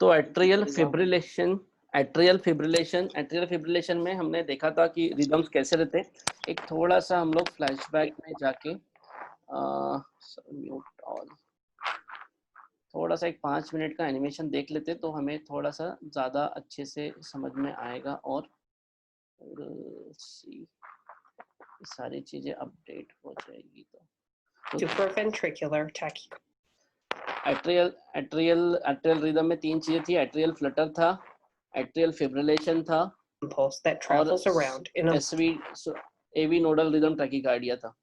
तो एट्रियल में हमने देखा था कि रिदम्स कैसे रहते। एक थोड़ा सा हम लोग फ्लैशबैक में जाके म्यूट ऑल, थोड़ा सा एक 5 मिनट का एनिमेशन देख लेते तो हमें थोड़ा सा ज़्यादा अच्छे से समझ में आएगा और सारी चीज़ें अपडेट हो जाएगी। तो Supraventricular tachycardia. एट्रियल रिदम में 3 चीजें थी। एट्रियल फ्लटर था, एट्रियल फिब्रिलेशन था, Pulse that travels around in a AV nodal rhythm tachycardia था।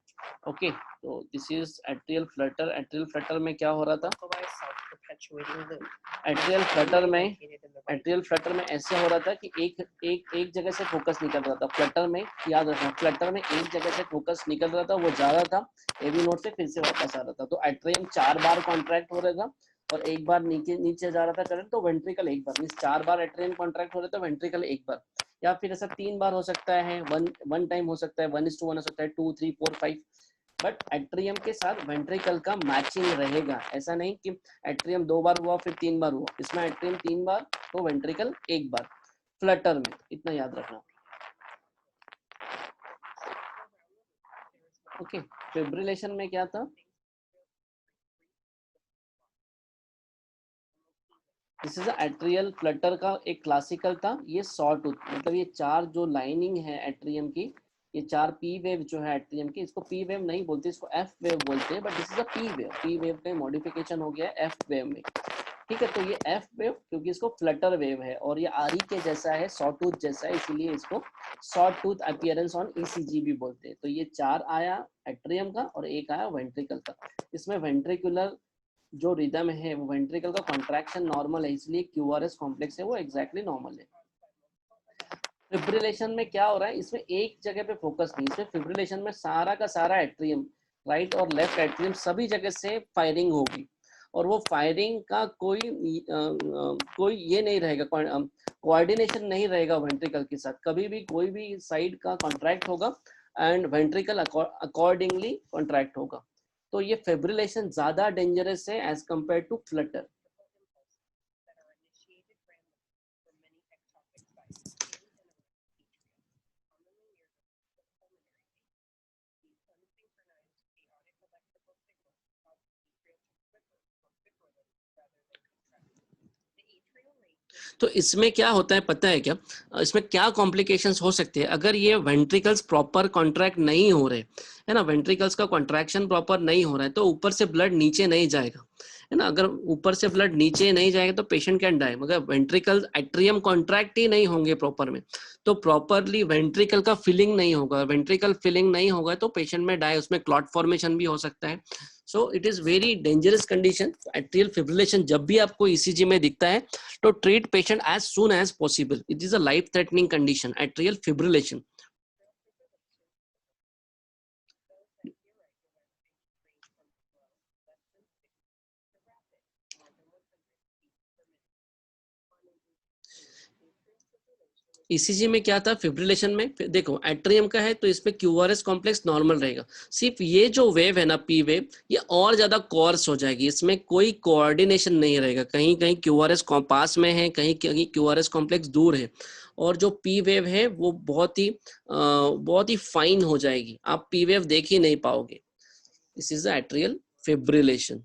ओके, तो this is atrial flutter. Atrial flutter में क्या हो रहा था? एट्रियल फ्लटर में ऐसे हो रहा था कि एक जगह से फोकस निकल रहा था। फ्लटर में याद रखना, फ्लटर में एक जगह से फोकस निकल रहा था, वो जा रहा था एवी नोड से, फिर से वापस आ रहा था। तो एट्रियम 4 बार कॉन्ट्रैक्ट हो रहा था और एक बार नीचे जा रहा था करंट, तो वेंट्रिकल एक बार। मींस 4 बार एट्रियम कॉन्ट्रैक्ट हो रहा था, वेंट्रिकल एक बार, या फिर ऐसा 3 बार हो सकता है, वन टाइम हो सकता है, 1:1 हो सकता है, 2 3 4 5। बट एट्रियम के साथ वेंट्रिकल का मैचिंग रहेगा। ऐसा नहीं कि एट्रियम 2 बार हुआ फिर 3 बार हुआ। इसमें एट्रियम 3 बार तो वेंट्रिकल एक बार फ्लटर में, इतना याद रखना। ओके, फिब्रिलेशन में क्या था? दिस इज एट्रियल फ्लटर का एक क्लासिकल था। ये सॉ टूथ, मतलब ये 4 जो लाइनिंग है एट्रियम की, ये 4 पी वेव जो है एट्रियम की, इसको पी वेव नहीं बोलते, इसको एफ वेव बोलते हैं। But this is a P wave. P wave का मॉडिफिकेशन हो गया है एफ वेव में। ठीक है, तो ये एफ वेव क्योंकि इसको फ्लटर वेव है और ये आरी के जैसा है, सॉ टूथ जैसा है, इसीलिए इसको saw tooth appearance on ECG भी बोलते हैं। तो ये 4 आया एट्रियम का और एक आया वेंट्रिकल का। इसमें वेंट्रिकुलर जो रिदम है वो वेंट्रिकल का कॉन्ट्रैक्शन नॉर्मल है, इसलिए क्यूआरएस कॉम्प्लेक्स है वो एग्जैक्टली नॉर्मल है। फिब्रिलेशन में क्या हो रहा है? इसमें एक जगह पे फोकस नहीं, इसमें फिब्रिलेशन में सारा का सारा एट्रियम, राइट और लेफ्ट एट्रियम, सभी जगह से फायरिंग होगी और वो फायरिंग का कोई ये नहीं रहेगा, कोऑर्डिनेशन नहीं रहेगा वेंट्रिकल के साथ। कभी भी कोई भी साइड का कॉन्ट्रैक्ट होगा एंड वेंट्रिकल अकॉर्डिंगली कॉन्ट्रैक्ट होगा। तो ये फिब्रिलेशन ज्यादा डेंजरस है एज कंपेयर टू फ्लटर। तो इसमें क्या होता है पता है क्या? इसमें क्या कॉम्प्लिकेशंस हो सकते हैं अगर ये वेंट्रिकल्स प्रॉपर कॉन्ट्रैक्ट नहीं हो रहे, है ना, वेंट्रिकल्स का कॉन्ट्रैक्शन प्रॉपर नहीं हो रहा है तो ऊपर से ब्लड नीचे नहीं जाएगा, है ना। अगर ऊपर से ब्लड नीचे नहीं जाएगा तो पेशेंट कैन डाई। मगर वेंट्रिकल एट्रियम कॉन्ट्रैक्ट ही नहीं होंगे प्रॉपर में, तो प्रॉपरली वेंट्रिकल का फिलिंग नहीं होगा। वेंट्रिकल फिलिंग नहीं होगा तो पेशेंट में डाई, उसमें क्लॉट फॉर्मेशन भी हो सकता है। So it is very dangerous condition. Atrial fibrillation जब भी आपको ईसीजी में दिखता है तो treat patient as soon as possible. It is a life threatening condition, atrial fibrillation. ECG में क्या था फिब्रिलेशन में? देखो एट्रियम का है तो इसमें क्यूआरएस कॉम्प्लेक्स नॉर्मल रहेगा। सिर्फ ये जो वेव है ना, पी वेव, ये और ज्यादा कोर्स हो जाएगी, इसमें कोई कोऑर्डिनेशन नहीं रहेगा। कहीं कहीं क्यूआरएस पास में है, कहीं कहीं क्यूआरएस कॉम्प्लेक्स दूर है, और जो पी वेव है वो बहुत ही फाइन हो जाएगी, आप पी वेव देख ही नहीं पाओगे। This is the atrial fibrillation.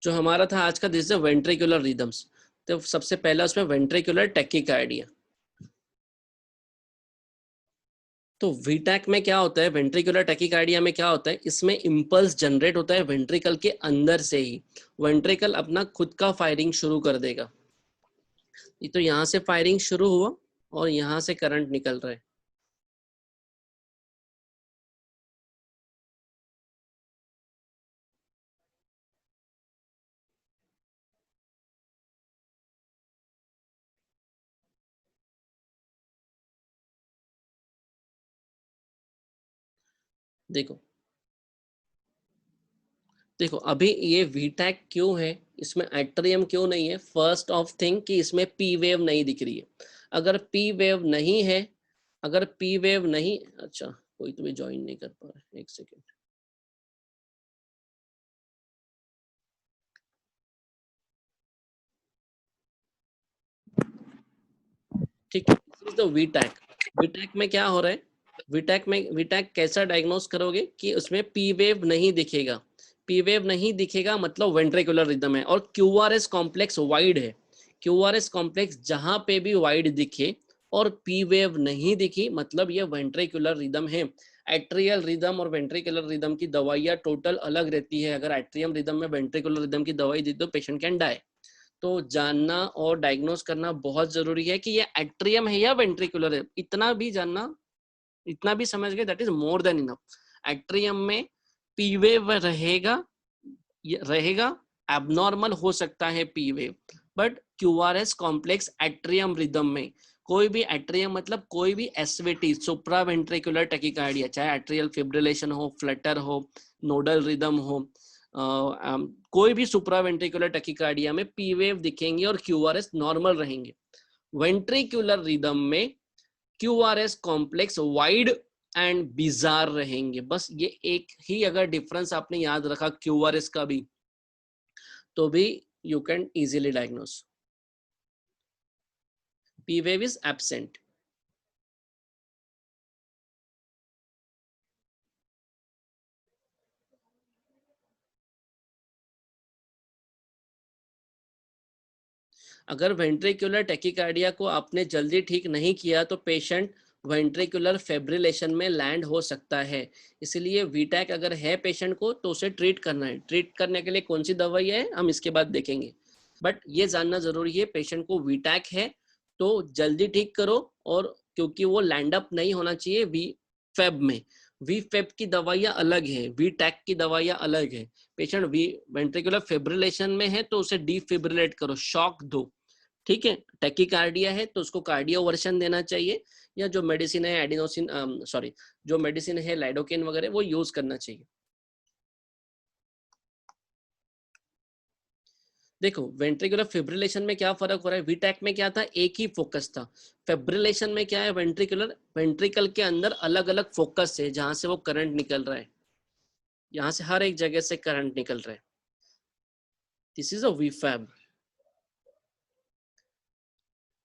जो हमारा था आज का, दिस इज वेंट्रिकुलर रिदम्स। तो सबसे पहला उसमें वेंट्रिकुलर टैकीकार्डिया। तो वीटैक में क्या होता है, वेंट्रिकुलर टैकीकार्डिया में क्या होता है, इसमें इंपल्स जनरेट होता है वेंट्रिकल के अंदर से ही। वेंट्रिकल अपना खुद का फायरिंग शुरू कर देगा। ये तो यहाँ से फायरिंग शुरू हुआ और यहाँ से करंट निकल रहा है। देखो देखो अभी ये वीटैक क्यों है, इसमें एट्रियम क्यों नहीं है, फर्स्ट ऑफ थिंग कि इसमें पी वेव नहीं दिख रही है। अगर पी वेव नहीं है, अगर पी वेव नहीं, अच्छा कोई तो भी ज्वाइन नहीं कर पा रहा है, एक सेकेंड। ठीक है, दिस इज द वीटैक। वीटैक में क्या हो रहा है, वीटैक कैसा डायग्नोस करोगे कि उसमें पी वेव नहीं दिखेगा। पी वेव नहीं दिखेगा मतलब वेंट्रिकुलर रिदम है, और क्यूआरएस कॉम्प्लेक्स वाइड है। क्यूआरएस कॉम्प्लेक्स जहां पे भी वाइड दिखे और पी वेव नहीं दिखी मतलब ये वेंट्रिकुलर रिदम है। एट्रियल रिदम और वेंट्रिकुलर रिदम की दवाइयाँ टोटल अलग रहती है। अगर एट्रियम रिदम में वेंट्रिकुलर रिदम की दवाई दी तो पेशेंट कैन डाई। तो जानना और डायग्नोस करना बहुत जरूरी है कि ये एट्रियम है या वेंट्रिकुलर है। इतना भी जानना, इतना भी समझ गए, that is more than enough. Atrium में पी वेव रहेगा, रहेगा, एबनॉर्मल हो सकता है P wave, but QRS complex atrium rhythm में कोई भी एट्रियम मतलब कोई भी एसवीटी सुप्रा वेंट्रिकुलर टैकिकार्डिया, चाहे एट्रियल फिब्रिलेशन हो, फ्लटर हो, नोडल रिदम हो, कोई भी सुप्रा वेंट्रिकुलर टैकिकार्डिया में पी वेव दिखेंगे और क्यूआरएस नॉर्मल रहेंगे। वेंट्रिकुलर रिदम में QRS complex wide and bizarre रहेंगे। बस ये एक ही अगर डिफरेंस आपने याद रखा क्यूआरएस का भी, तो भी you can easily diagnose. P wave is absent. अगर वेंट्रिकुलर टैकिकार्डिया को आपने जल्दी ठीक नहीं किया तो पेशेंट वेंट्रिकुलर फेब्रिलेशन में लैंड हो सकता है। इसलिए वीटैक अगर है पेशेंट को तो उसे ट्रीट करना है। ट्रीट करने के लिए कौन सी दवाई है हम इसके बाद देखेंगे, बट ये जानना जरूरी है पेशेंट को वीटैक है तो जल्दी ठीक करो। और क्योंकि वो लैंड अप नहीं होना चाहिए वी फेब में। वी फेब की दवाइयाँ अलग है, वी टैक की दवाइयाँ अलग है। पेशेंट वी वेंट्रिकुलर फेब्रिलेशन में है तो उसे डिफिब्रिलेट करो, शॉक दो। ठीक है, टैकिकार्डिया है तो उसको कार्डियो वर्शन देना चाहिए, या जो मेडिसिन है एडिनोसिन, सॉरी, जो मेडिसिन है लाइडोकेन वगैरह वो यूज करना चाहिए। देखो वेंट्रिकुलर फिब्रिलेशन में क्या फर्क हो रहा है, वीटैक में क्या था, एक ही फोकस था। फिब्रिलेशन में क्या है, वेंट्रिकुलर वेंट्रिकल के अंदर अलग अलग फोकस है जहां से वो करंट निकल रहा है, यहाँ से हर एक जगह से करंट निकल रहा है। This is a V fib,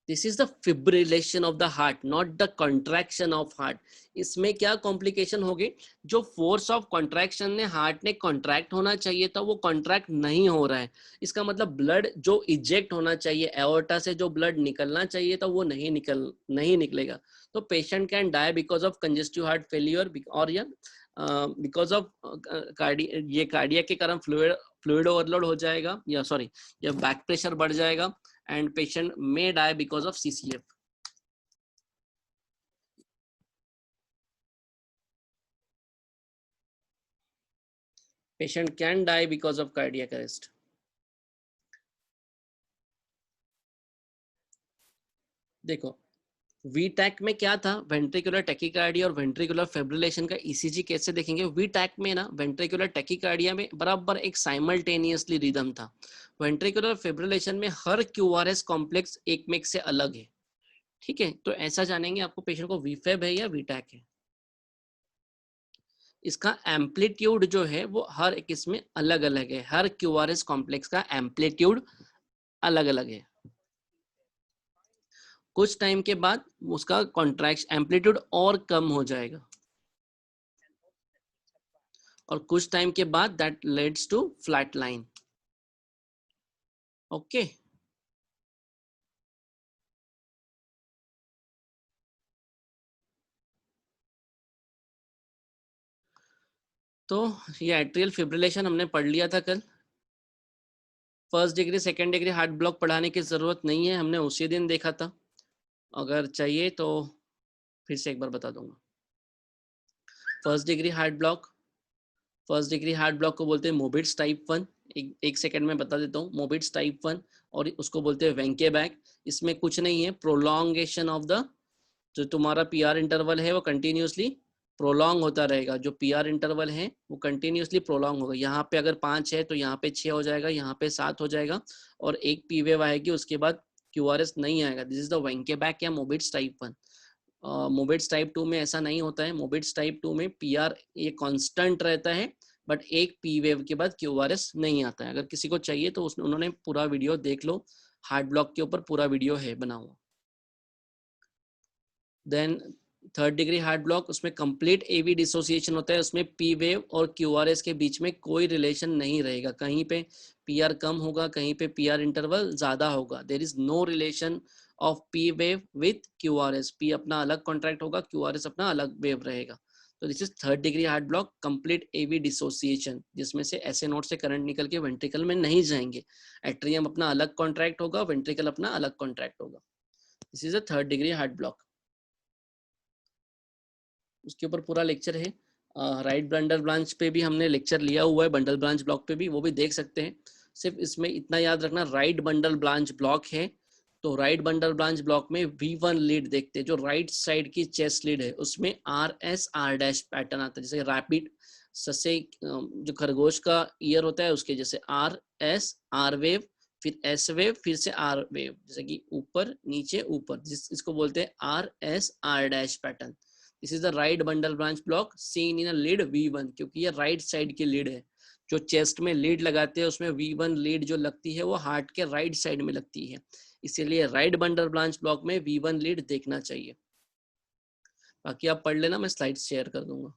this is the fibrillation of the heart, not the contraction of heart. इसमें क्या कॉम्प्लिकेशन होगी, जो फोर्स ऑफ कॉन्ट्रैक्शन ने हार्ट ने कॉन्ट्रैक्ट होना चाहिए था वो कॉन्ट्रैक्ट नहीं हो रहा है। इसका मतलब ब्लड जो इजेक्ट होना चाहिए, एओर्टा से जो ब्लड निकलना चाहिए था वो नहीं निकलेगा। तो patient can die because of congestive heart failure, और या बिकॉज ऑफ ये कार्डिया के कारण फ्लूइड ओवरलोड हो जाएगा, या सॉरी, या बैक प्रेशर बढ़ जाएगा, and patient may die because of CCF. Patient can die because of cardiac arrest. देखो वीटैक में क्या था, वेंट्रिकुलर टैकिकार्डिया और वेंट्रिकुलर फिब्रिलेशन का ईसीजी कैसे देखेंगे। वीटैक में ना वेंट्रिकुलर टैकिकार्डिया में बराबर एक साइमल्टेनियसली रिदम था। वेंट्रिकुलर फिब्रिलेशन में हर क्यूआरएस कॉम्प्लेक्स एक में से अलग है। ठीक है, तो ऐसा जानेंगे आपको पेशेंट को वीफेब है या वीटैक है। इसका एम्पलीट्यूड जो है वो हर एक इसमें अलग अलग है, हर क्यूआरएस कॉम्प्लेक्स का एम्पलीट्यूड अलग अलग है। कुछ टाइम के बाद उसका कॉन्ट्रैक्शन एम्पलीट्यूड और कम हो जाएगा, और कुछ टाइम के बाद that leads to flat line. Okay, तो ये एट्रियल फिब्रिलेशन हमने पढ़ लिया था कल। First degree second degree heart block पढ़ाने की जरूरत नहीं है, हमने उसी दिन देखा था। अगर चाहिए तो फिर से एक बार बता दूंगा। First degree heart block, first degree heart block को बोलते हैं मोबिट्स टाइप 1। एक सेकंड में बता देता हूँ, मोबिट्स टाइप 1, और उसको बोलते हैं वेंके बैक। इसमें कुछ नहीं है, प्रोलॉन्गेशन ऑफ द, जो तुम्हारा पीआर इंटरवल है वो कंटिन्यूसली प्रोलॉन्ग होता रहेगा, जो पीआर इंटरवल है वो कंटिन्यूसली प्रोलॉन्ग होगा। यहाँ पे अगर 5 है तो यहाँ पे 6 हो जाएगा, यहाँ पे 7 हो जाएगा, और एक पी वेव आएगी, उसके बाद क्यूआरएस नहीं आएगा। दिस इज द वेंकेबैक या मोबिट्स टाइप 1। मोबिट्स टाइप 2 में ऐसा नहीं होता है। मोबिट्स टाइप 2 में पीआर ये कांस्टेंट रहता है, बट एक पी वेव के बाद क्यूआरएस नहीं आता है। अगर किसी को चाहिए तो उसने उन्होंने पूरा वीडियो देख लो, हार्ट ब्लॉक के ऊपर पूरा वीडियो है बना हुआ। Then third degree heart block, उसमें कंप्लीट एवी डिसोसिएशन होता है, उसमें पी वेव और क्यूआरएस के बीच में कोई रिलेशन नहीं रहेगा। कहीं पे पीआर कम होगा, कहीं पे पीआर इंटरवल ज्यादा होगा। There is no relation of P wave with QRS. पी अपना अलग कॉन्ट्रैक्ट होगा, क्यूआरएस अपना अलग वेव रहेगा। तो this is third degree heart block, complete AV dissociation, जिसमें से ऐसे नोड से करंट निकल के वेंट्रिकल में नहीं जाएंगे। एट्रियम अपना अलग कॉन्ट्रैक्ट होगा, वेंट्रिकल अपना अलग कॉन्ट्रैक्ट होगा। This is a third degree heart block. उसके ऊपर पूरा लेक्चर है। राइट बंडल ब्रांच पे भी हमने लेक्चर लिया हुआ है, बंडल ब्रांच ब्लॉक पे भी, वो भी देख सकते हैं। सिर्फ इसमें इतना याद रखना, राइट बंडल ब्रांच ब्लॉक है तो राइट बंडल ब्रांच ब्लॉक में V1 लीड देखते हैं, जो राइट साइड की चेस्ट लीड है उसमें RS R' पैटर्न आता है, जैसे रैपिड ससे जो खरगोश का ईयर होता है उसके जैसे RS R वेव, फिर S वेव, फिर से R वेव, जैसे कि ऊपर नीचे ऊपर, इसको बोलते हैं RS R' pattern. This is the right bundle branch block seen in a lead V1, क्योंकि ये राइट साइड की लीड है। जो चेस्ट में लीड लगाते हैं उसमें V1 लीड जो लगती है वो हार्ट के राइट साइड में लगती है, इसीलिए राइट बंडल ब्रांच ब्लॉक में V1 लीड देखना चाहिए। बाकी आप पढ़ लेना, मैं स्लाइड्स शेयर कर दूंगा।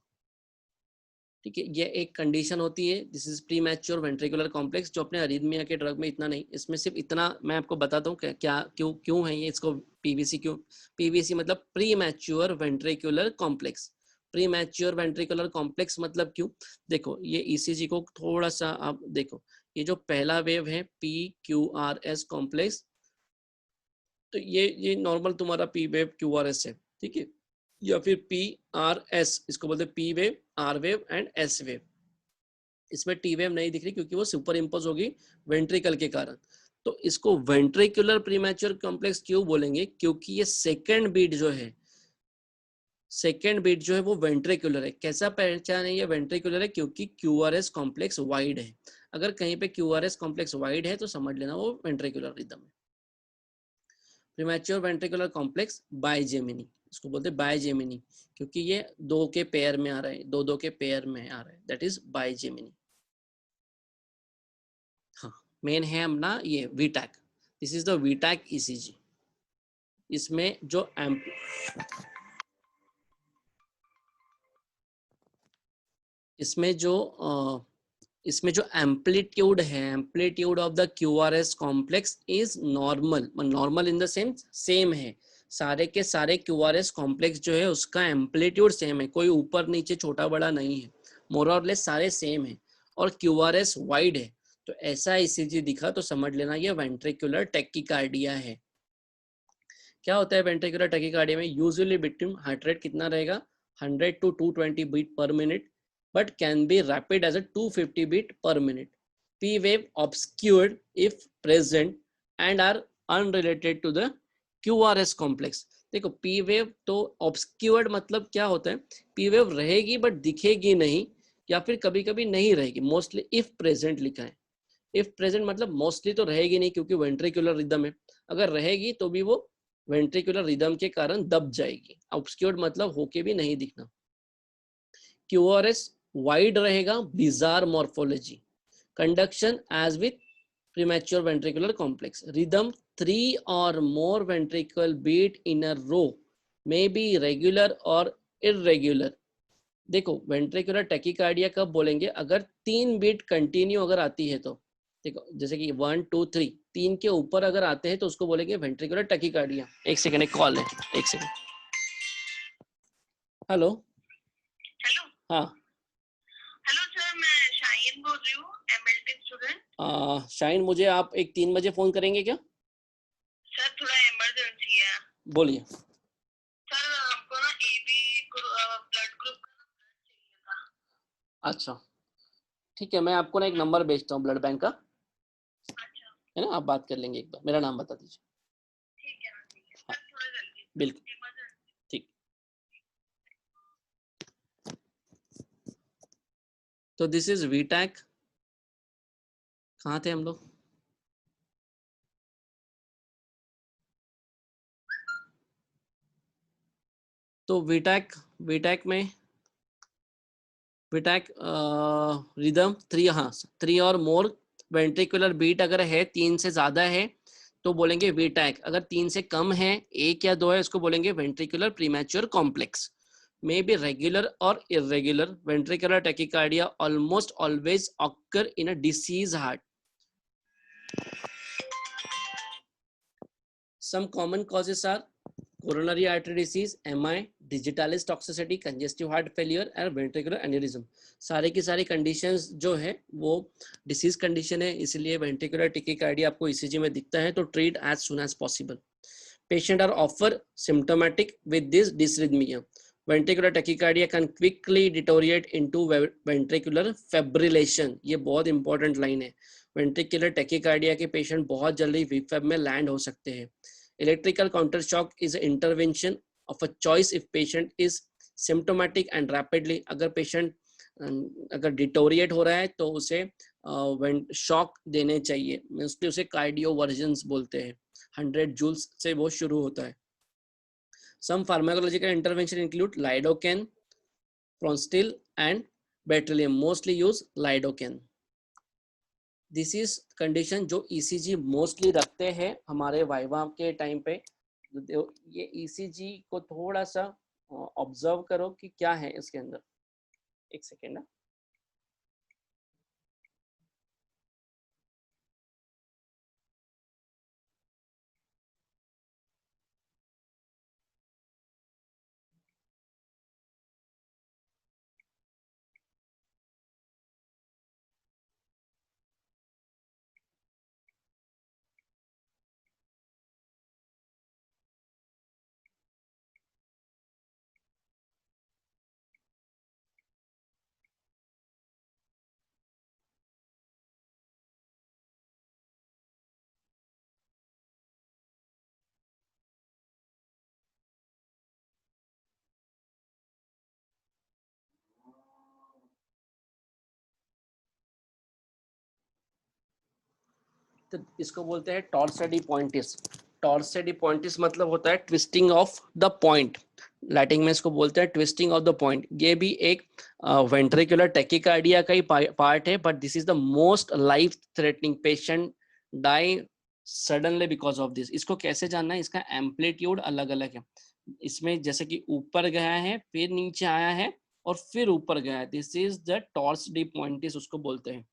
ठीक है, ये एक कंडीशन होती है, this is pre mature ventricular complex, जो अपने अरिथमिया के ड्रग में इतना नहीं, इसमें सिर्फ इतना मैं आपको बताता हूँ क्या क्यों है ये, इसको पीवीसी क्यों, पीवीसी मतलब pre mature ventricular complex. Pre mature ventricular complex मतलब क्यों, देखो ये ईसीजी को थोड़ा सा आप देखो, ये जो पहला वेव है PQRS कॉम्प्लेक्स, तो ये नॉर्मल तुम्हारा पी वेव QRS है, ठीक है, या फिर PRS, इसको बोलते हैं P wave, R wave and S wave. इसमें टी वेव नहीं दिख रही क्योंकि वो सुपर इम्पोज होगी वेंट्रिकल के कारण। तो इसको वेंट्रिकुलर प्रीमैच्योर कॉम्प्लेक्स क्यों बोलेंगे, क्योंकि ये सेकेंड बीट जो है, सेकेंड बीट जो है वो वेंट्रिकुलर है। कैसा पहचान है ये वेंट्रिकुलर है, क्योंकि क्यूआरएस कॉम्प्लेक्स वाइड है। अगर कहीं पे क्यूआरएस कॉम्प्लेक्स वाइड है तो समझ लेना वो वेंट्रिकुलर रिदम है। प्रीमैच्योर वेंट्रिकुलर कॉम्प्लेक्स बाइजेमिनी, इसको बोलते हैं बाइजेमिनी, क्योंकि ये दो के पेयर में आ रहा है, दो के पेयर में आ रहा है, दैट इज बाइजेमिनी। हाँ, मेन है अपना ये वीटैक, दिस इज द वीटैक ईसीजी। इसमें जो इसमें जो एम्पलीट्यूड है, amplitude of the QRS complex is normal, normal in the sense same है। सारे के सारे क्यूआरएस कॉम्प्लेक्स जो है उसका एम्पलीट्यूड सेम है, कोई ऊपर नीचे छोटा बड़ा नहीं है, मोर और लेस सारे सेम है, और क्यूआरएस वाइड है। तो ऐसा ईसीजी दिखा तो समझ लेना ये वेंट्रिकुलर टैकीकार्डिया है। क्या होता है वेंट्रिकुलर टैकीकार्डिया में, यूजुअली बिटवीन हार्ट रेट कितना रहेगा 100 to 220 beat per minute, but can be rapid as a 250 beat per minute. P wave obscured if present and are unrelated to the QRS complex. देखो P wave तो obscured मतलब क्या होता है, P wave रहेगी but दिखेगी नहीं, या फिर कभी कभी नहीं रहेगी, मोस्टली इफ प्रेजेंट लिखा है। इफ प्रेजेंट मतलब मोस्टली तो रहेगी नहीं क्योंकि वेंट्रिकुलर रिदम है, अगर रहेगी तो भी वो वेंट्रिकुलर रिदम के कारण दब जाएगी। ऑब्सक्योर्ड मतलब होके भी नहीं दिखना। क्यूआरएस वाइड रहेगा, bizarre morphology, conduction as with premature ventricular complex, rhythm 3 or more ventricle beat in a row may be regular or irregular। देखो वेंट्रिकुलर टैकीकार्डिया कब बोलेंगे, अगर 3 बीट कंटिन्यू अगर आती है तो, देखो जैसे कि 1 2 3, 3 के ऊपर अगर आते हैं तो उसको बोलेंगे वेंट्रिकुलर टैकीकार्डिया। एक सेकंड, एक कॉल है, एक सेकंड। हेलो। हेलो। हाँ हेलो सर, मैं शाइन बोल रही हूँ, एमएलटी स्टूडेंट। शाइन, मुझे आप एक 3 बजे फोन करेंगे क्या? सर थोड़ा इमरजेंसी है। बोलिए। सर हमको ना एबी ब्लड ग्रुप का चाहिए था। अच्छा ठीक है, मैं आपको ना एक नंबर भेजता हूँ ब्लड बैंक का, अच्छा है ना, आप बात कर लेंगे एक बार, मेरा नाम बता दीजिए। ठीक है सर, थोड़ा जल्दी बिल्कुल इमरजेंसी। ठीक। तो दिस इज वीटैक. कहाँ थे हम लोग? तो वीटैक, वीटैक में वीटैक रिदम 3, हाँ 3 और मोर वेंट्रिकुलर बीट अगर है 3 से ज्यादा है तो बोलेंगे वीटैक. अगर 3 से कम है, 1 या 2 है, उसको बोलेंगे ventricular premature complex. May be regular or irregular. Ventricular tachycardia almost always occur in a diseased heart. Some common causes are coronary artery disease, MI, digitalis toxicity, congestive heart failure and ventricular aneurysm. सारे की सारी conditions जो है वो disease condition है, इसलिए ventricular tachycardia आपको ECG में दिखता है तो treat as soon as possible. Patient are often symptomatic with this dysrhythmia. Ventricular tachycardia can quickly deteriorate into ventricular fibrillation. ये बहुत important line है. Ventricular tachycardia के patient बहुत जल्दी VFib में land हो सकते हैं. Electrical counter shock is an intervention of a choice if patient is symptomatic and rapidly. अगर patient अगर deteriorate हो रहा है तो उसे shock देने चाहिए. Mostly उसे cardioversions बोलते हैं. 100 joules से वो शुरू होता है. Some pharmacological intervention include lidocaine, Pronstil and Beryllium. Mostly use lidocaine. This is condition जो ECG mostly रखते हैं हमारे वाइवा के टाइम पे. ये ECG को थोड़ा सा ऑब्जर्व करो कि क्या है इसके अंदर. एक सेकेंड. तो इसको बोलते हैं टॉर्सेडी पॉइंटिस. टॉर्सेडी पॉइंटिस मतलब होता है twisting of the point. Latin में इसको बोलते हैं ट्विस्टिंग ऑफ द पॉइंट. ये भी एक वेंट्रिकुलर टैकिकार्डिया का ही पार्ट है, but this is the most life threatening. Patient die suddenly because of this. इसको कैसे जानना है? इसका एम्पलीट्यूड अलग अलग है. इसमें जैसे कि ऊपर गया है, फिर नीचे आया है और फिर ऊपर गया है. दिस इज द टॉर्सेडी पॉइंटिस उसको बोलते हैं.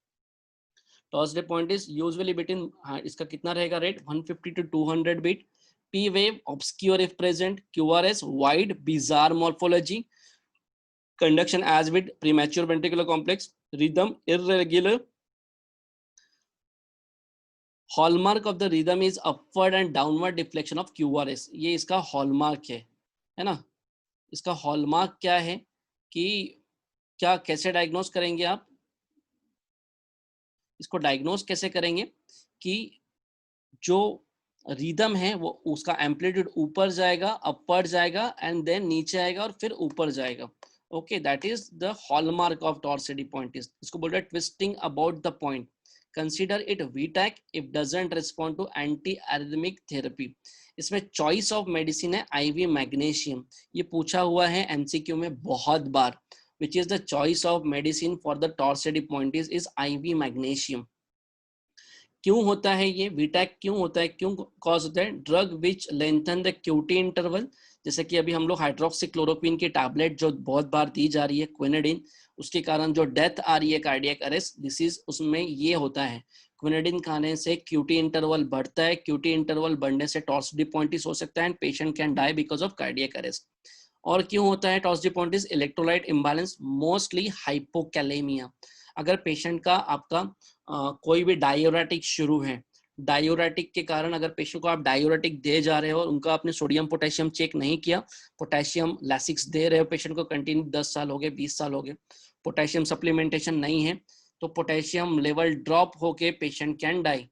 टॉर्सेडी पॉइंटिस यूजुअली बिटवीन, इसका कितना रहेगा rate? 150 to 200 beat. P wave obscure if present. QRS wide bizarre morphology. Conduction as with premature ventricular complex. Rhythm irregular. Hallmark of the rhythm is upward and downward deflection of QRS. ये इसका hallmark है ना. इसका hallmark क्या है कि क्या कैसे डायग्नोस करेंगे आप? इसको डायग्नोस कैसे करेंगे कि जो रिदम है वो उसका एम्पलीट्यूड ऊपर जाएगा, अपर जाएगा एंड देन नीचे आएगा और फिर ऊपर जाएगा. Okay, that is the hallmark of torsades de pointes. इसको बोलते हैं twisting about the point. Consider it VTach if doesn't respond to anti arrhythmic therapy. इसमें चॉइस ऑफ मेडिसिन है आईवी मैग्नीशियम. ये पूछा हुआ है एमसीक्यू में बहुत बार. which is the choice of medicine for the torsady pointis is IV magnesium. क्यों होता है ये वीटैक? क्यों होता है, क्यों कॉज होता है? Drug which lengthen the QT interval. जैसे कि अभी हम लोग हाइड्रोक्सीक्लोरोक्विन की टैबलेट जो बहुत बार दी जा रही है, क्विनेडिन, उसके कारण जो डेथ आ रही है कार्डियक अरेस्ट, दिस इज उसमें ये होता है. क्विनेडिन खाने से क्यूटी इंटरवल बढ़ता है. क्यूटी इंटरवल बढ़ने से टॉर्सेडी पॉइंटिस हो सकता है and patient can die because of cardiac arrest. और क्यों होता है torsades de pointes? Electrolyte imbalance, mostly hypokalaemia. अगर पेशेंट का आपका कोई भी डायूरेटिक शुरू है, डायूरेटिक के कारण अगर पेशेंट को आप डायूरेटिक दे जा रहे हो और उनका आपने सोडियम पोटेशियम चेक नहीं किया, पोटेशियम लैसिक्स दे रहे हो पेशेंट को कंटिन्यू 10 साल हो गए, 20 साल हो गए, पोटेशियम सप्लीमेंटेशन नहीं है, तो पोटेशियम लेवल ड्रॉप होके patient can die.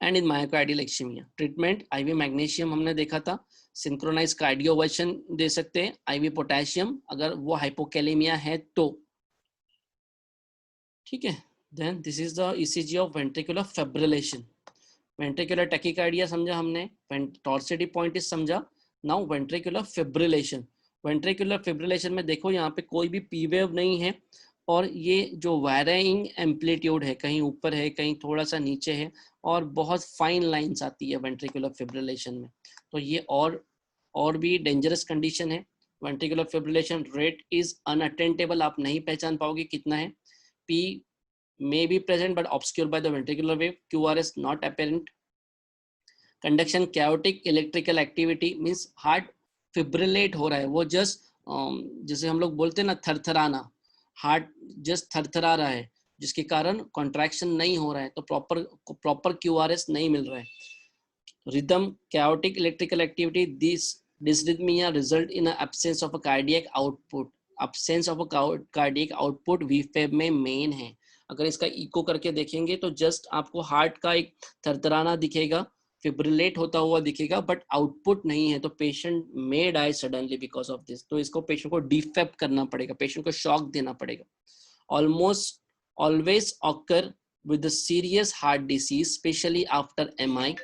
And in myocardial ischaemia treatment IV magnesium हमने देखा था. सिंक्रोनाइज कार्डियोवर्शन दे सकते हैं, आईवी पोटेशियम अगर वो हाइपोकैलेमिया है तो. ठीक है, then this is the ECG of ventricular fibrillation. Ventricular tachycardia समझा हमने, टॉर्सिडी पॉइंट इज समझा। Now ventricular fibrillation. Ventricular fibrillation में देखो यहाँ पे कोई भी पी वेव नहीं है, और ये जो वैरिंग एम्पलीट्यूड है, कहीं ऊपर है कहीं थोड़ा सा नीचे है, और बहुत फाइन लाइंस आती है वेंट्रिकुलर फिब्रिलेशन में। तो ये और भी डेंजरस कंडीशन है। वेंट्रिकुलर फिब्रिलेशन रेट इज अनअटेंडेबल, आप नहीं पहचान पाओगे कितना है। P may be present but obscured by the ventricular wave. QRS not apparent. Conduction chaotic electrical activity means heart fibrillate हो रहा है, वो just जैसे हम लोग बोलते हैं ना थरथराना, हार्ट जस्ट थरथरा रहा है, जिसके कारण कॉन्ट्रैक्शन नहीं हो रहा है, तो प्रॉपर QRS नहीं मिल रहा है। Rhythm chaotic electrical activity, this dysrhythmia result in a absence of a cardiac output. Absence of a cardiac output VFib में मेन है। अगर इसका इको करके देखेंगे तो जस्ट आपको हार्ट का एक थरथराना दिखेगा, फिब्रिलेट होता हुआ दिखेगा, बट आउटपुट नहीं है, तो patient may die suddenly because of this. तो इसको पेशेंट को डिफेब करना पड़ेगा, पेशेंट को शॉक देना पड़ेगा। Almost always occur with serious heart disease, specially after MI.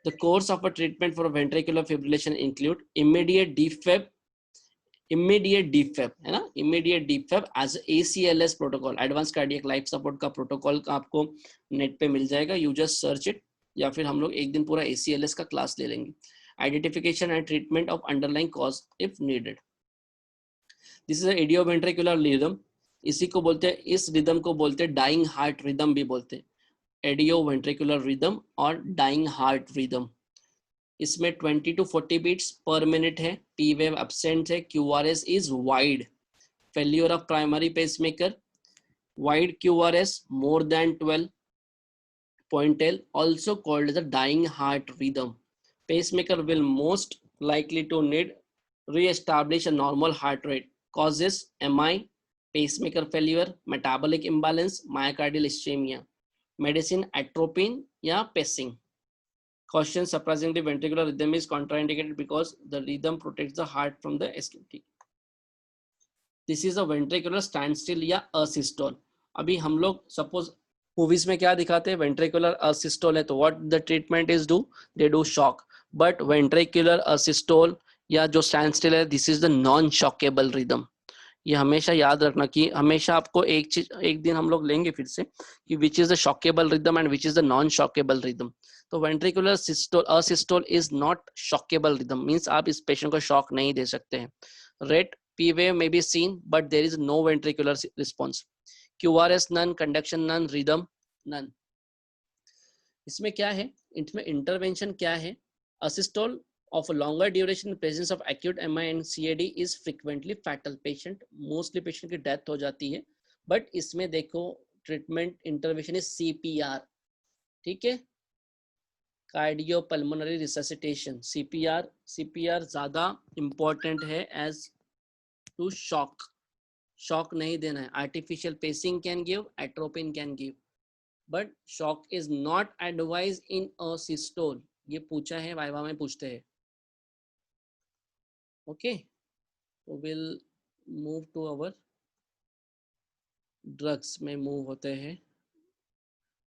The course of a treatment for ventricular fibrillation include immediate defib है ना, immediate defib as ACLS protocol, advanced cardiac life support का protocol का आपको net पे मिल जाएगा, you just search it, या फिर हम लोग एक दिन पूरा ACLS का क्लास ले लेंगे। Identification and treatment of underlying cause if needed. This is a idioventricular rhythm, इसी को बोलते हैं, इस रिदम को बोलते हैं डाइंग हार्ट रिदम भी बोलते हैं, एडियोवेंट्रिकुलर रिदम और डाइंग हार्ट रिदम। इसमें 20 to 40 बीट्स पर मिनट है, पी वेव एब्सेंट है, QRS is wide, failure of primary pacemaker, wide QRS more than 12.L, also called the dying heart rhythm. Pacemaker will most likely to need re-establish a normal heart rate, causes MI, pacemaker failure, metabolic imbalance, myocardial ischemia, medicine atropine या pacing. Caution, surprisingly ventricular rhythm is contraindicated because the rhythm protects the heart from the ischemia. This is a ventricular standstill या asystole. अभी हम लोग suppose movies में क्या दिखाते हैं, ventricular asystole है, तो what the treatment is do, they do shock, but ventricular asystole या जो स्टैंडस्टिल है, this is the non shockable rhythm. ये हमेशा याद रखना कि हमेशा आपको एक चीज एक दिन हम लोग लेंगे फिर से कि which is the shockable rhythm and which is the non shockable rhythm. तो ventricular asystole is not shockable rhythm, means आप इस पेशेंट को शॉक नहीं दे सकते हैं। Rate P wave may be seen but there is no ventricular response, QRS none, conduction none, rhythm none. इसमें क्या है, इसमें इंटरवेंशन क्या है, asystole of a longer duration in presence of acute MI and CAD is frequently fatal. Patient mostly patient की death हो जाती है, बट इसमें देखो ट्रीटमेंट इंटरवेंशन इज CPR, ठीक है, कार्डियोपल्मोनरी रिससिटेशन, CPR ज्यादा इंपॉर्टेंट है एज टू शॉक नहीं देना है। Artificial pacing can give, atropine can give, but shock is not advise in asystole. ये पूछा है वाइवा में, पूछते हैं। ओके, तो will move to our drugs में मूव होते हैं।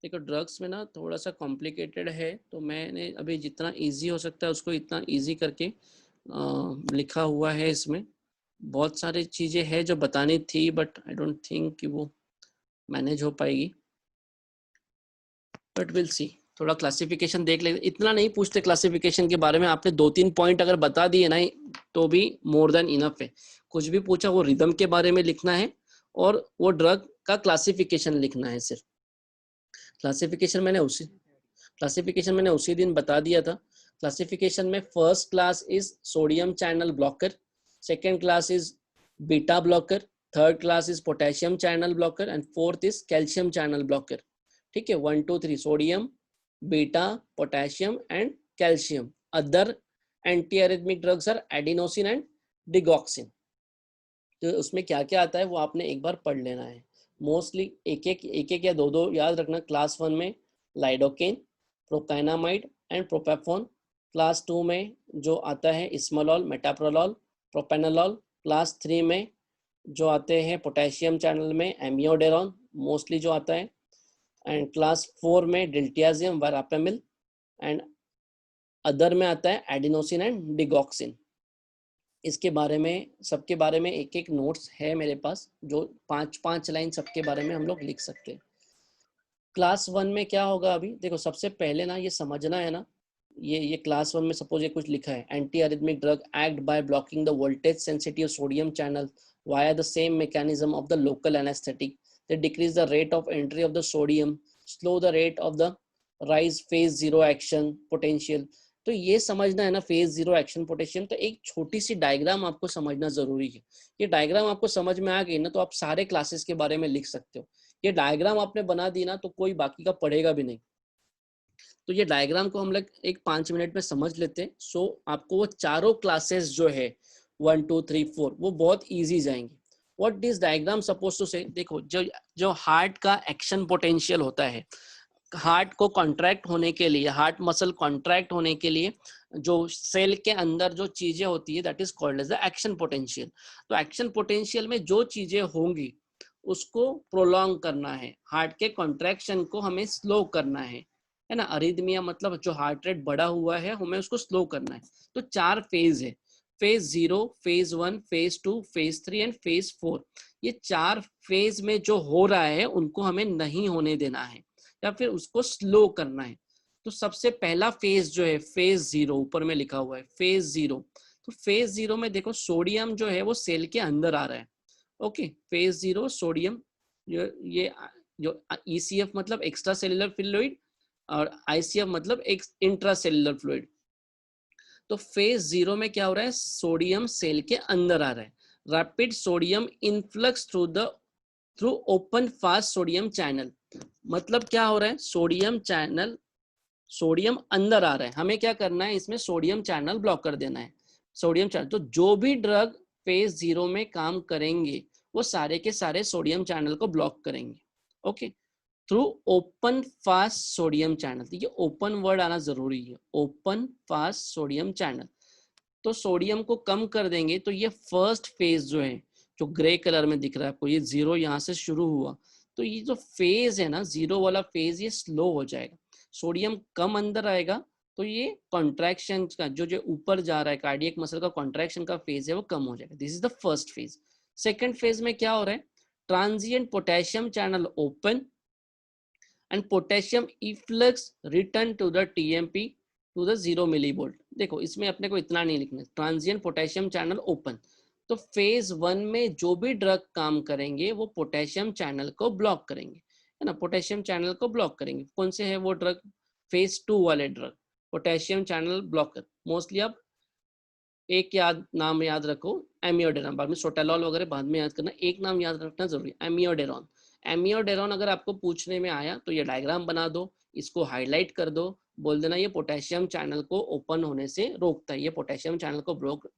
देखो ड्रग्स में ना थोड़ा सा कॉम्प्लिकेटेड है, तो मैंने अभी जितना इजी हो सकता है उसको इतना इजी करके लिखा हुआ है। इसमें बहुत सारी चीज़ें हैं जो बतानी थी, बट आई डोंट थिंक कि वो मैनेज हो पाएगी, बट विल सी। थोड़ा क्लासिफिकेशन देख लेते, इतना नहीं पूछते क्लासिफिकेशन के बारे में, आपने 2-3 पॉइंट अगर बता दिए ना तो भी मोर देन इनफ है। कुछ भी पूछा वो रिदम के बारे में लिखना है और वो ड्रग का क्लासिफिकेशन लिखना है सिर्फ। क्लासिफिकेशन मैंने उसी दिन बता दिया था। क्लासिफिकेशन में first class is sodium channel blocker, second class is beta blocker, third class is potassium channel blocker and fourth is calcium channel blocker. ठीक है, 1 2 3 sodium, beta, potassium and calcium. Other anti arrhythmic drugs are adenosine and digoxin. तो उसमें क्या क्या आता है वो आपने एक बार पढ़ लेना है। मोस्टली एक एक या दो याद रखना। क्लास 1 में लाइडोकेन, प्रोकाइनामाइड एंड प्रोपेफोन। क्लास 2 में जो आता है इस्मोलॉल, मेटाप्रोलॉल, प्रोपेनोलॉल। क्लास 3 में जो आते हैं पोटेशियम चैनल में एमियोडेरॉन, मोस्टली जो आता है, एंड क्लास 4 में डिल्टियाजियम, वरापेमिल, एंड अदर में आता है एडिनोसिन एंड डिगॉक्सिन। इसके बारे में, सबके बारे में एक एक नोट्स है मेरे पास, जो 5 लाइन सबके बारे में हम लोग लिख सकते हैं। क्लास 1 में क्या होगा, अभी देखो सबसे पहले ना ये समझना है ना, ये क्लास 1 में सपोज ये कुछ लिखा है, anti arrhythmic drug act by blocking the voltage sensitive sodium channel via the same mechanism of the local anaesthetic, they decrease the rate of entry of the sodium, slow the rate of the rise phase zero action potential. तो ये समझना है ना, phase zero action potential. तो एक छोटी C diagram आपको समझना जरूरी है। ये डायग्राम आपको समझ में आ गई ना, तो आप सारे क्लासेस के बारे में लिख सकते हो। ये डायग्राम आपने बना दी ना, तो कोई बाकी का पढ़ेगा भी नहीं। तो ये डायग्राम को हम लोग एक 5 मिनट में समझ लेते हैं। सो आपको वो चारों क्लासेस जो है 1 2 3 4 वो बहुत इजी जाएंगे। What this diagram suppose to say, देखो जो हार्ट का एक्शन पोटेंशियल होता है, हार्ट को कॉन्ट्रैक्ट होने के लिए, हार्ट मसल कॉन्ट्रैक्ट होने के लिए जो सेल के अंदर जो चीजें होती है, that is called as the action potential. तो एक्शन पोटेंशियल में जो चीजें होंगी उसको प्रोलॉन्ग करना है, हार्ट के कॉन्ट्रैक्शन को हमें स्लो करना है ना। अरिथमिया मतलब जो हार्ट रेट बढ़ा हुआ है, हमें उसको स्लो करना है। तो 4 फेज है, phase 0, phase 1, phase 2, phase 3 and phase 4। ये 4 फेज में जो हो रहा है उनको हमें नहीं होने देना है या फिर उसको स्लो करना है। तो सबसे पहला फेज जो है फेज 0, ऊपर में लिखा हुआ है फेज 0। तो फेज 0 में देखो सोडियम जो है वो सेल के अंदर आ रहा है। ओके, फेज 0 सोडियम, ये जो ECF मतलब एक्स्ट्रा सेल्युलर फ्लूइड और ICF मतलब इंट्रा सेल्युलर फ्लूइड। तो फेज 0 में क्या हो रहा है, सोडियम सेल के अंदर आ रहा है। Rapid sodium influx through open fast sodium channel. मतलब क्या हो रहा है, सोडियम अंदर आ रहा है, हमें क्या करना है, इसमें सोडियम चैनल ब्लॉक कर देना है। सोडियम चैनल, तो जो भी ड्रग फेज 0 में काम करेंगे वो सारे के सारे सोडियम चैनल को ब्लॉक करेंगे। Okay, through open fast sodium channel. ये ओपन वर्ड आना जरूरी है, ओपन फास्ट सोडियम चैनल। तो सोडियम को कम कर देंगे। तो ये फर्स्ट फेज जो है, जो ग्रे कलर में दिख रहा है आपको, ये 0 यहाँ से शुरू हुआ, तो ये जो फेज है ना 0 वाला फेज, ये स्लो हो जाएगा, सोडियम कम अंदर आएगा। तो ये कॉन्ट्रैक्शन का जो ऊपर जा रहा है, कार्डियक मसल का कॉन्ट्रैक्शन का फेज है वो कम हो जाएगा। This is the first phase. Second phase में क्या हो रहा है, transient potassium channel open and potassium efflux return to the TMP to the 0 millivolt. देखो इसमें अपने को इतना नहीं लिखना, ट्रांजिएंट पोटेशियम चैनल ओपन। तो फेज 1 में जो भी ड्रग काम करेंगे वो पोटेशियम चैनल को ब्लॉक करेंगे, है ना, पोटेशियम चैनल को ब्लॉक करेंगे। कौन से है वो ड्रग, फेज 2 वाले drug, potassium channel blocker. Mostly आप एक नाम याद रखो, एमियोडेरॉन, बाद में सोटालॉल वगैरह बाद में याद करना, एक नाम याद रखना जरूरी, एमियोडेरॉन। एमियोडेरॉन अगर आपको पूछने में आया तो ये डायग्राम बना दो, इसको हाईलाइट कर दो, बोल देना ये पोटेशियम चैनल को ओपन होने से रोकता है, ये पोटेशियम चैनल को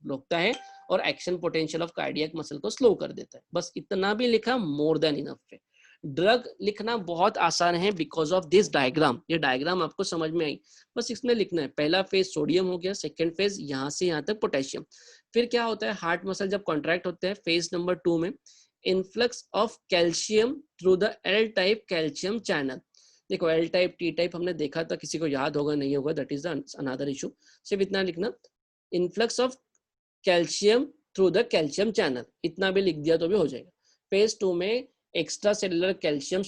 रोकता है और action potential of cardiac muscle को स्लो कर देता है। बस इतना भी लिखा, मोर देन इनफ है। ड्रग लिखना बहुत आसान है बिकॉज ऑफ दिस डायग्राम। ये डायग्राम आपको समझ में आई, बस इसमें लिखना है। पहला फेज सोडियम हो गया, सेकेंड फेज यहाँ से यहाँ तक पोटेशियम। फिर क्या होता है, हार्ट मसल जब कॉन्ट्रैक्ट होते हैं फेज नंबर 2 में, influx of calcium through the L type calcium channel. देखो L टाइप T टाइप हमने देखा था, किसी को याद होगा नहीं होगा, दैट इज अनदर इशू। सिर्फ इतना लिखना, influx of calcium through the calcium channel, इतना भी लिख दिया तो भी हो जाएगा। फेज 2 में extra cellular calcium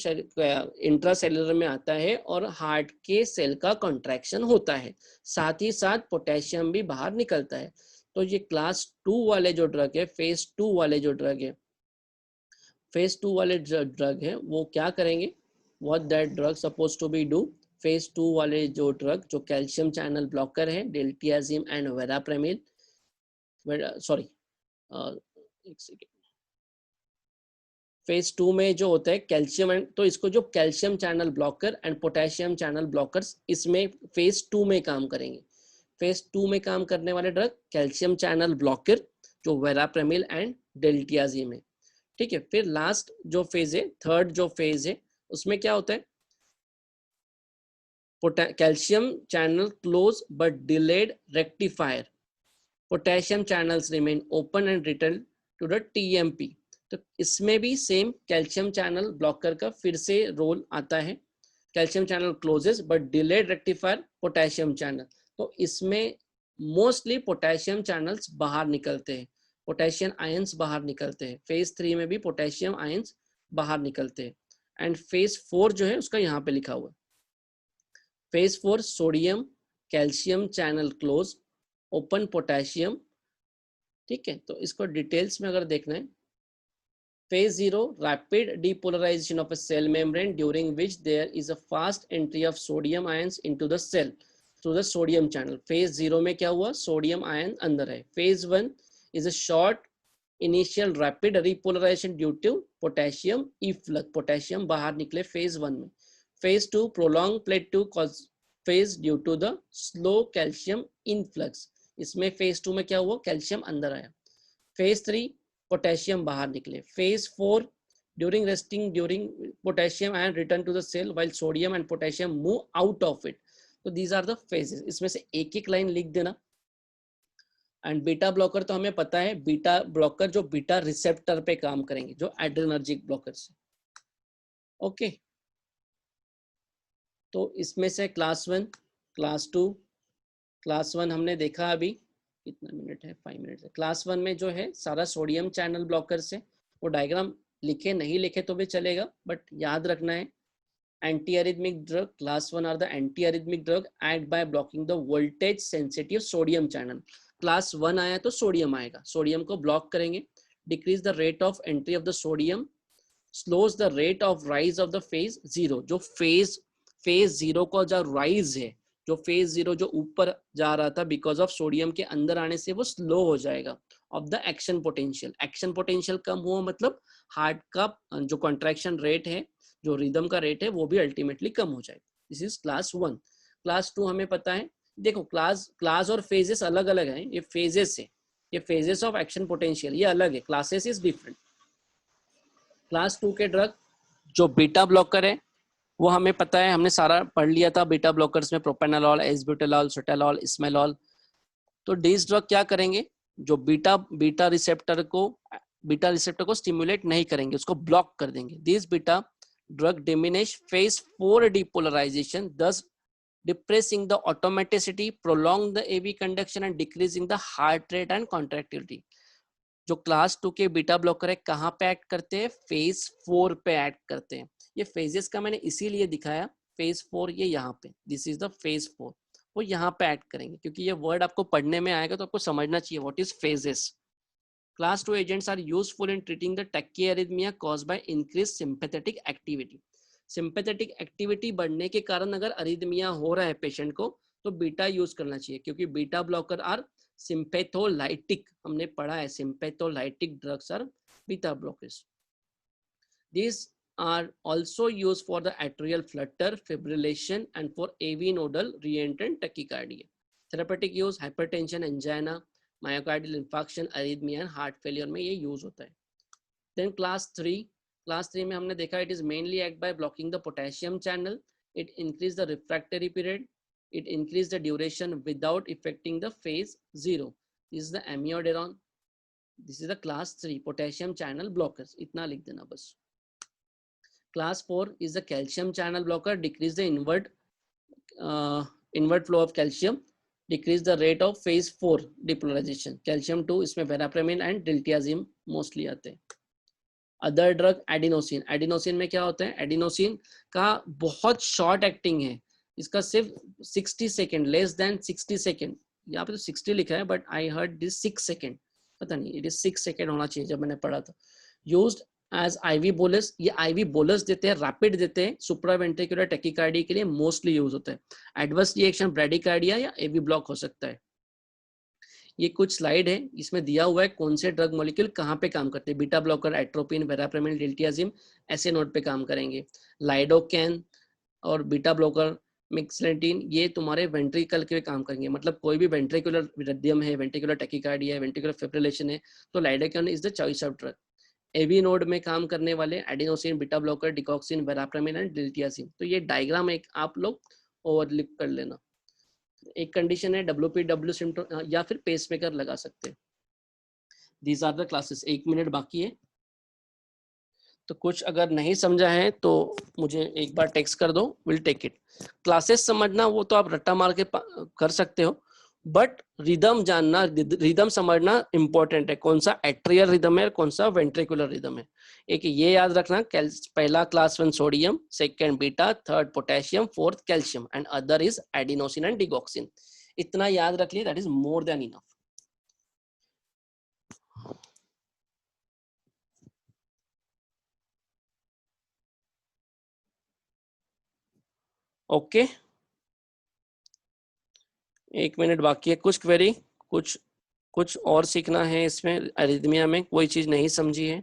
intra cellular में आता है और हार्ट के सेल का कॉन्ट्रैक्शन होता है, साथ ही साथ पोटेशियम भी बाहर निकलता है। तो ये क्लास 2 वाले जो ड्रग है, फेज 2 वाले जो ड्रग है, फेज 2 वाले ड्रग है वो क्या करेंगे, what that drug suppose to be do. Phase 2 वाले जो ड्रग जो कैल्शियम चैनल ब्लॉकर है, डिल्टियाजियम एंड वेराप्रेमिल, सॉरी एक सेकेंड, फेज 2 में जो होता है कैल्शियम एंड, तो इसको जो calcium channel blocker and potassium channel blockers, इसमें फेज 2 में काम करेंगे। फेज 2 में काम करने वाले ड्रग कैल्शियम चैनल ब्लॉकर जो वेराप्रेमिल एंड डिल्टियाजियम है। ठीक है, फिर लास्ट जो फेज है, थर्ड जो फेज है, उसमें क्या होता है, calcium channel close but delayed rectifier, potassium channels remain open and return to the TMP. तो इसमें भी सेम कैल्शियम चैनल ब्लॉकर का फिर से रोल आता है. Calcium channel closes but delayed rectifier potassium channel. तो इसमें मोस्टली पोटेशियम चैनल्स बाहर निकलते हैं, पोटेशियम आयंस बाहर निकलते हैं. फेज 3 में भी पोटेशियम आयंस बाहर निकलते हैं. एंड फेज 4 जो है उसका यहाँ पे लिखा हुआ है. Phase 4 sodium calcium channel close, open potassium. ठीक है, तो इसको डिटेल्स में अगर देखना है, phase 0 rapid depolarization of a cell membrane during which there is a fast entry of sodium ions into the cell through the sodium channel. phase 0 में क्या हुआ, सोडियम आयन अंदर है. phase 1 is a short initial rapid repolarization due to potassium efflux, potassium बाहर निकले phase 1 में. phase 2 prolonged plateau cause phase due to the slow calcium influx. इसमें phase 2 में क्या हुआ, कैल्शियम अंदर आया. phase 3 पोटेशियम बाहर निकले. phase 4 during resting during potassium ion return to the cell while sodium and potassium move out of it. So these are the phases. इसमें से एक एक लाइन लिख देना. एंड बीटा ब्लॉकर तो हमें पता है, बीटा ब्लॉकर जो बीटा रिसेप्टर पे काम करेंगे, जो एड्रेनर्जिक ब्लॉकर से. ओके, तो इसमें से क्लास 1, क्लास 2, क्लास 1 हमने देखा. अभी कितना मिनट है, 5 मिनट है. क्लास 1 में जो है सारा सोडियम चैनल ब्लॉकर से, वो डायग्राम लिखे नहीं लिखे तो भी चलेगा, बट याद रखना है. Anti arrhythmic drug class 1 are the anti arrhythmic drug act by blocking the voltage sensitive sodium channel. Class 1 आया तो सोडियम आएगा, सोडियम को ब्लॉक करेंगे. Decrease the rate of entry of the sodium, slows the rate of rise of the phase 0. जो phase 0 का जो rise है, जो फेज 0 जो ऊपर जा रहा था बिकॉज ऑफ सोडियम के अंदर आने से, वो स्लो हो जाएगा. Of the action potential, action potential कम हुआ मतलब हार्ट का जो कॉन्ट्रैक्शन रेट है, जो रिदम का रेट है, वो भी अल्टीमेटली कम हो जाएगा. This is class 1. क्लास 2 हमें पता है. देखो क्लास और फेजेस अलग अलग हैं. ये फेजेस है, ये फेजेस ऑफ एक्शन पोटेंशियल ये अलग है, क्लासेस इज डिफरेंट. क्लास 2 के ड्रग जो बीटा ब्लॉकर है, वो हमें पता है, हमने सारा पढ़ लिया था. बीटा ब्लॉकर्स में प्रोपेनोलॉल, एसब्यूटेलॉल, सोटेलॉल, इस्मेलॉल. तो डीज ड्रग क्या करेंगे, जो बीटा रिसेप्टर को स्टिमुलेट नहीं करेंगे, उसको ब्लॉक कर देंगे. This beta drug diminish phase 4 depolarization, thus depressing the automaticity, prolong the AV conduction and decreasing the heart rate and contractility. जो क्लास 2 के बीटा ब्लॉकर है, कहाँ पे एक्ट करते हैं, फेज 4 पे एक्ट करते हैं. ये फेजेस का मैंने इसीलिए दिखाया, फेज 4 ये यहाँ पे, दिस इज द फेज 4, वो यहाँ पे एक्ट करेंगे, क्योंकि ये वर्ड आपको पढ़ने में आएगा तो आपको समझना चाहिए what is phases. Class 2 agents are useful in treating the tachyarrhythmia caused by increase sympathetic activity. Sympathetic activity बढ़ने के कारण अगर अरिथमिया हो रहा है पेशेंट को, तो बीटा यूज करना चाहिए, क्योंकि बीटा ब्लॉकर आर सिंपैथोलाइटिक. हमने पढ़ा है sympatholytic drugs are beta blockers. These are also used for the atrial flutter, fibrillation and for AV nodal reentrant tachycardia. Therapeutic use hypertension, angina, myocardial infarction, arrhythmia and heart failure में ये use होता है. Then class 3 में हमने देखा it is mainly act by blocking the potassium channel. It increase the refractory period. It increase the duration without affecting the phase 0. This is the amiodarone. This is the class 3 potassium channel blockers. इतना लिख देना बस. Class 4 is the calcium channel blocker, decrease the inward flow of calcium, decrease the rate of phase 4 depolarization. Calcium 2 इसमें verapamil and diltiazem mostly आते हैं. Other drug adenosine. Adenosine में क्या होता है, एडिनोसिन का बहुत शॉर्ट एक्टिंग है, इसका सिर्फ 60 सेकेंड, लेस देन 60 सेकेंड. यहाँ पे तो 60 लिखा है but I heard this 6 second, पता नहीं, इट इज 6 सेकेंड होना चाहिए जब मैंने पढ़ा था. Used as IV bolus. ये आईवी बोलस देते हैं, रैपिड देते हैं, सुप्रावेंट्रिकुलर टैकीकार्डिया के लिए मोस्टली यूज होता है. एडवर्स रिएक्शन ब्रैडीकार्डिया या एवी ब्लॉक हो सकता है. ये कुछ स्लाइड है, इसमें दिया हुआ है कौन से ड्रग मॉलिक्यूल कहाँ पे काम करते हैं. बीटा ब्लॉकर, एट्रोपिन, वेराप्रामिल, डिल्टियाजिम ऐसे नोड पे काम करेंगे. लाइडोकैन और बीटा ब्लॉकर मिक्सलेंटिन ये तुम्हारे वेंट्रिकल के काम करेंगे, मतलब कोई भी वेंट्रिकुलर रिदम है, वेंट्रिकुलर टैकीकार्डिया है, वेंट्रिकुलर फिब्रिलेशन है, तो lidocaine is the choice of drug. AV node में काम करने वाले adenosine, beta blocker, digoxin, verapamil and diltiazem. तो ये डायग्राम एक आप लोग ओवरलिप कर लेना. एक कंडीशन है WPW सिम्टोम या फिर पेसमेकर लगा सकते हैं. These are the classes. 1 minute बाकी है. तो कुछ अगर नहीं समझा है तो मुझे एक बार टेक्स्ट कर दो, विल टेक इट। क्लासेस समझना वो तो आप रट्टा मार के कर सकते हो, बट रिदम जानना, रिदम समझना इंपॉर्टेंट है, कौन सा एट्रियल रिदम है, कौन सा वेंट्रिकुलर रिदम है। एक ये याद रखना, पहला class 1 sodium, second beta, third potassium, fourth calcium and other is adenosine and digoxin. इतना याद रख लिया, that is more than enough. Okay, एक मिनट बाकी है। कुछ क्वेरी, कुछ और सीखना है इसमें? अरिथमिया में कोई चीज नहीं समझी है?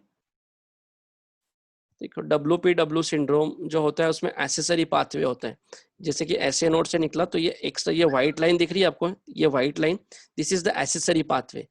देखो WPW सिंड्रोम जो होता है उसमें एसेसरी पाथवे होता है, जैसे कि ऐसे नोट से निकला तो ये एक्स्ट्रा, ये व्हाइट लाइन दिख रही है आपको, ये white line, this is the accessory pathway.